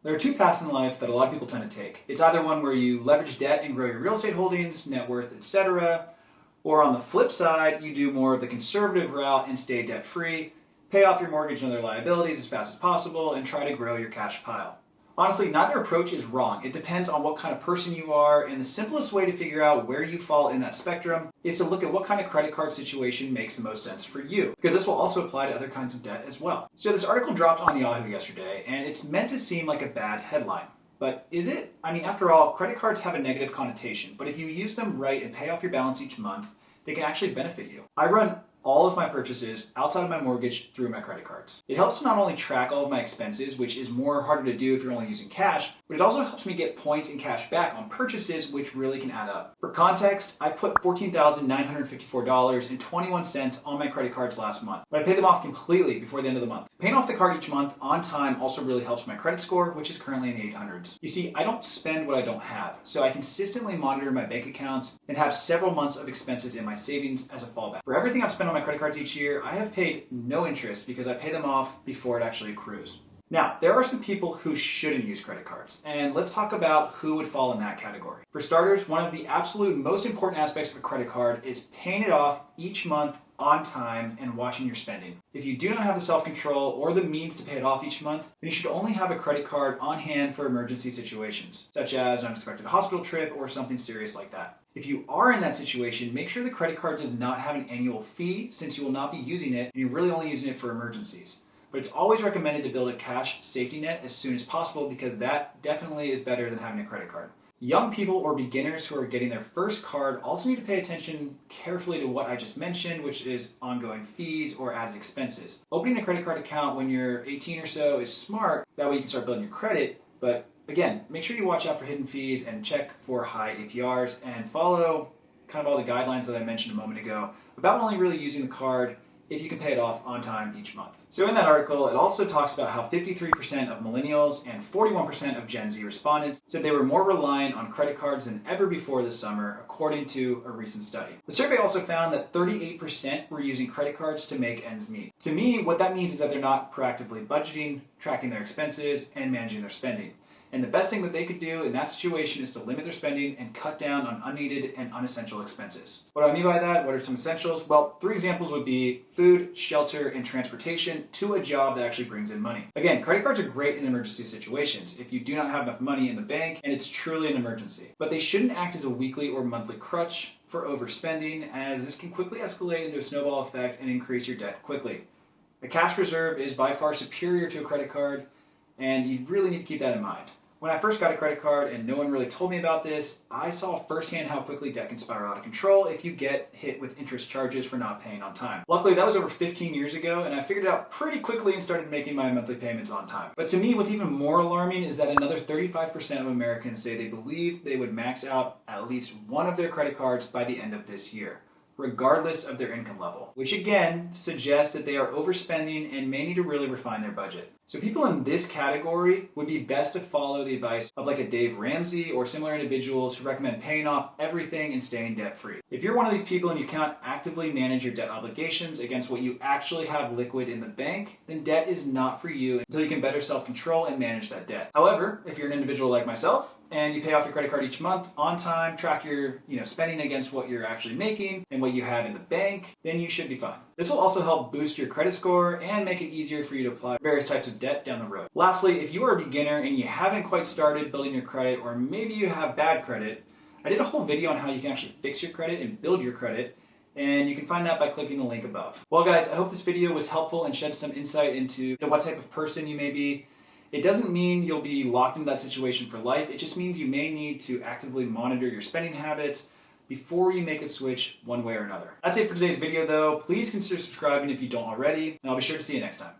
There are two paths in life that a lot of people tend to take. It's either one where you leverage debt and grow your real estate holdings, net worth, etc. Or on the flip side, you do more of the conservative route and stay debt-free, pay off your mortgage and other liabilities as fast as possible, and try to grow your cash pile. Honestly, neither approach is wrong. It depends on what kind of person you are, and the simplest way to figure out where you fall in that spectrum is to look at what kind of credit card situation makes the most sense for you, because this will also apply to other kinds of debt as well. So this article dropped on Yahoo yesterday, and it's meant to seem like a bad headline. But is it? I mean, after all, credit cards have a negative connotation, but if you use them right and pay off your balance each month, they can actually benefit you. I run all of my purchases outside of my mortgage through my credit cards. It helps to not only track all of my expenses, which is more harder to do if you're only using cash, but it also helps me get points and cash back on purchases, which really can add up. For context, I put $14,954.21 on my credit cards last month, but I paid them off completely before the end of the month. Paying off the card each month on time also really helps my credit score, which is currently in the 800s. You see, I don't spend what I don't have, so I consistently monitor my bank accounts and have several months of expenses in my savings as a fallback. For everything I've spent on my credit cards each year, I have paid no interest because I pay them off before it actually accrues. Now, there are some people who shouldn't use credit cards, and let's talk about who would fall in that category. For starters, one of the absolute most important aspects of a credit card is paying it off each month on time and watching your spending. If you do not have the self-control or the means to pay it off each month, then you should only have a credit card on hand for emergency situations, such as an unexpected hospital trip or something serious like that. If you are in that situation, make sure the credit card does not have an annual fee, since you will not be using it and you're really only using it for emergencies. But it's always recommended to build a cash safety net as soon as possible, because that definitely is better than having a credit card. Young people or beginners who are getting their first card also need to pay attention carefully to what I just mentioned, which is ongoing fees or added expenses. Opening a credit card account when you're 18 or so is smart. That way you can start building your credit, but again, make sure you watch out for hidden fees and check for high APRs and follow kind of all the guidelines that I mentioned a moment ago about only really using the card if you can pay it off on time each month. So in that article, it also talks about how 53% of millennials and 41% of Gen Z respondents said they were more reliant on credit cards than ever before this summer, according to a recent study. The survey also found that 38% were using credit cards to make ends meet. To me, what that means is that they're not proactively budgeting, tracking their expenses, and managing their spending. And the best thing that they could do in that situation is to limit their spending and cut down on unneeded and unessential expenses. What do I mean by that? What are some essentials? Well, 3 examples would be food, shelter, and transportation to a job that actually brings in money. Again, credit cards are great in emergency situations if you do not have enough money in the bank and it's truly an emergency. But they shouldn't act as a weekly or monthly crutch for overspending, as this can quickly escalate into a snowball effect and increase your debt quickly. A cash reserve is by far superior to a credit card, and you really need to keep that in mind. When I first got a credit card and no one really told me about this, I saw firsthand how quickly debt can spiral out of control if you get hit with interest charges for not paying on time. Luckily, that was over 15 years ago, and I figured it out pretty quickly and started making my monthly payments on time. But to me, what's even more alarming is that another 35% of Americans say they believed they would max out at least one of their credit cards by the end of this year, regardless of their income level, which again suggests that they are overspending and may need to really refine their budget. So people in this category would be best to follow the advice of like a Dave Ramsey or similar individuals who recommend paying off everything and staying debt-free. If you're one of these people and you cannot actively manage your debt obligations against what you actually have liquid in the bank, then debt is not for you until you can better self-control and manage that debt. However, if you're an individual like myself and you pay off your credit card each month on time, track your spending against what you're actually making and what you have in the bank, then you should be fine. This will also help boost your credit score and make it easier for you to apply various types of debt down the road. Lastly, if you are a beginner and you haven't quite started building your credit, or maybe you have bad credit, I did a whole video on how you can actually fix your credit and build your credit, and you can find that by clicking the link above. Well guys, I hope this video was helpful and shed some insight into what type of person you may be. It doesn't mean you'll be locked into that situation for life. It just means you may need to actively monitor your spending habits before you make a switch one way or another. That's it for today's video though. Please consider subscribing if you don't already, and I'll be sure to see you next time.